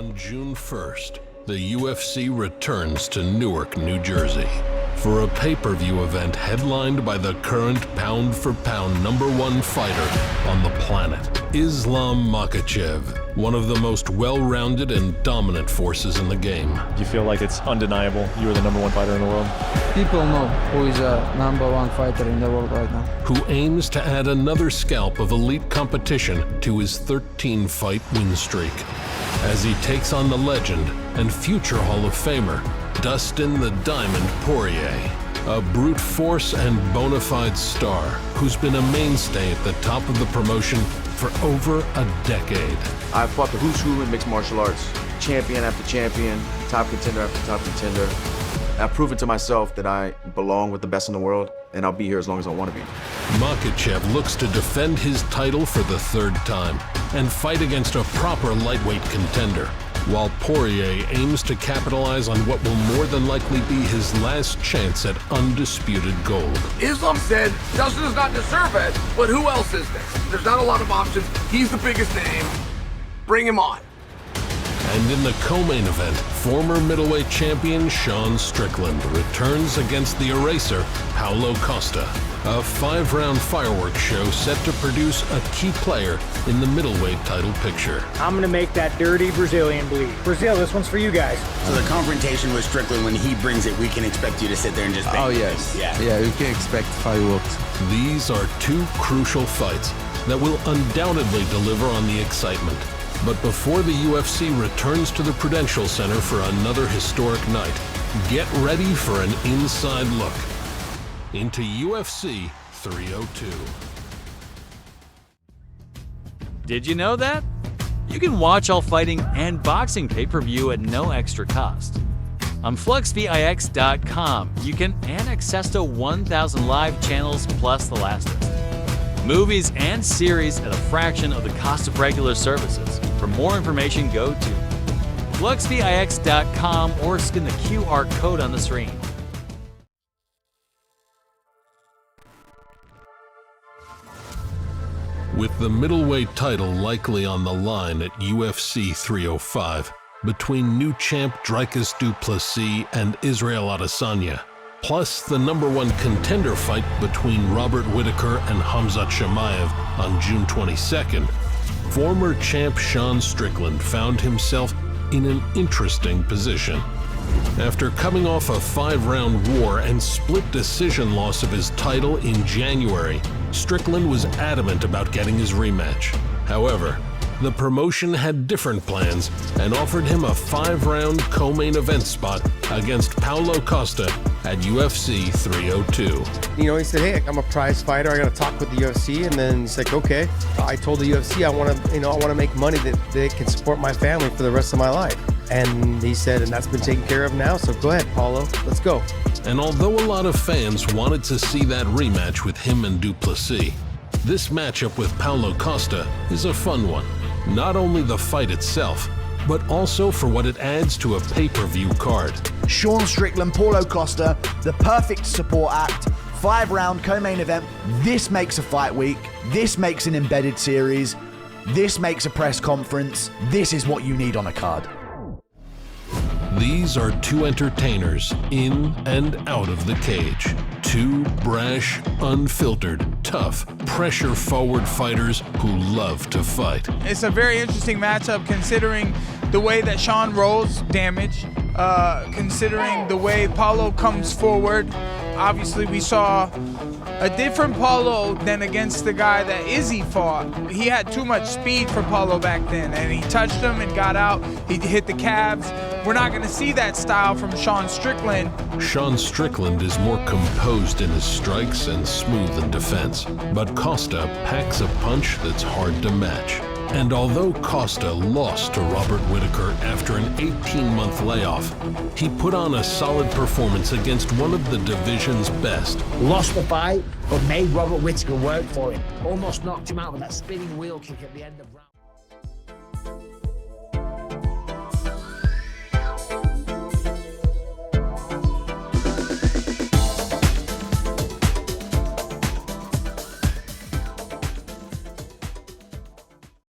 On June 1st, the UFC returns to Newark, New Jersey for a pay-per-view event headlined by the current pound-for-pound #1 fighter on the planet, Islam Makhachev, one of the most well-rounded and dominant forces in the game. Do you feel like it's undeniable you are the #1 fighter in the world? People know who is a #1 fighter in the world right now. Who aims to add another scalp of elite competition to his 13-fight win streak, as he takes on the legend and future Hall of Famer, Dustin the Diamond Poirier, a brute force and bona fide star who's been a mainstay at the top of the promotion for over a decade. I've fought the who's who in mixed martial arts, champion after champion, top contender after top contender. I've proven to myself that I belong with the best in the world, and I'll be here as long as I want to be. Makhachev looks to defend his title for the 3rd time and fight against a proper lightweight contender, while Poirier aims to capitalize on what will more than likely be his last chance at undisputed gold. Islam said Dustin does not deserve it, but who else is there? There's not a lot of options. He's the biggest name. Bring him on. And in the co-main event, former middleweight champion Sean Strickland returns against the eraser Paulo Costa, a 5-round fireworks show set to produce a key player in the middleweight title picture. I'm gonna make that dirty Brazilian bleed. Brazil, this one's for you guys. So the confrontation with Strickland, when he brings it, we can expect you to sit there and just bang. Oh yes, yeah, you can expect fireworks. These are 2 crucial fights that will undoubtedly deliver on the excitement. But before the UFC returns to the Prudential Center for another historic night, get ready for an inside look into UFC 302. Did you know that? You can watch all fighting and boxing pay-per-view at no extra cost. On FluxVIX.com, you can access to 1,000 live channels plus The Last of Us. Movies and series at a fraction of the cost of regular services. For more information, go to FluxVIX.com or scan the QR code on the screen. With the middleweight title likely on the line at UFC 305 between new champ Dricus du Plessis and Israel Adesanya, plus the #1 contender fight between Robert Whittaker and Khamzat Chimaev on June 22nd, former champ Sean Strickland found himself in an interesting position. After coming off a 5-round war and split decision loss of his title in January, Strickland was adamant about getting his rematch. However, the promotion had different plans and offered him a 5-round co-main event spot against Paulo Costa at UFC 302. You know, he said, hey, I'm a prize fighter. I got to talk with the UFC. And then he's like, okay. I told the UFC I want to make money that they can support my family for the rest of my life. And he said, and that's been taken care of now. So go ahead, Paulo, let's go. And although a lot of fans wanted to see that rematch with him and du Plessis, this matchup with Paulo Costa is a fun one. Not only the fight itself, but also for what it adds to a pay-per-view card. Sean Strickland, Paulo Costa, the perfect support act, 5-round co-main event. This makes a fight week. This makes an embedded series. This makes a press conference. This is what you need on a card. These are 2 entertainers in and out of the cage. 2 brash, unfiltered, tough, pressure-forward fighters who love to fight. It's a very interesting matchup considering the way that Sean rolls damage, considering the way Paulo comes forward. Obviously, we saw a different Paulo than against the guy that Izzy fought. He had too much speed for Paulo back then, and he touched him and got out. He hit the calves. We're not going to see that style from Sean Strickland. Sean Strickland is more composed in his strikes and smooth in defense, but Costa packs a punch that's hard to match. And although Costa lost to Robert Whittaker after an 18-month layoff, he put on a solid performance against one of the division's best. Lost the fight, but made Robert Whittaker work for him. Almost knocked him out with that spinning wheel kick at the end of round.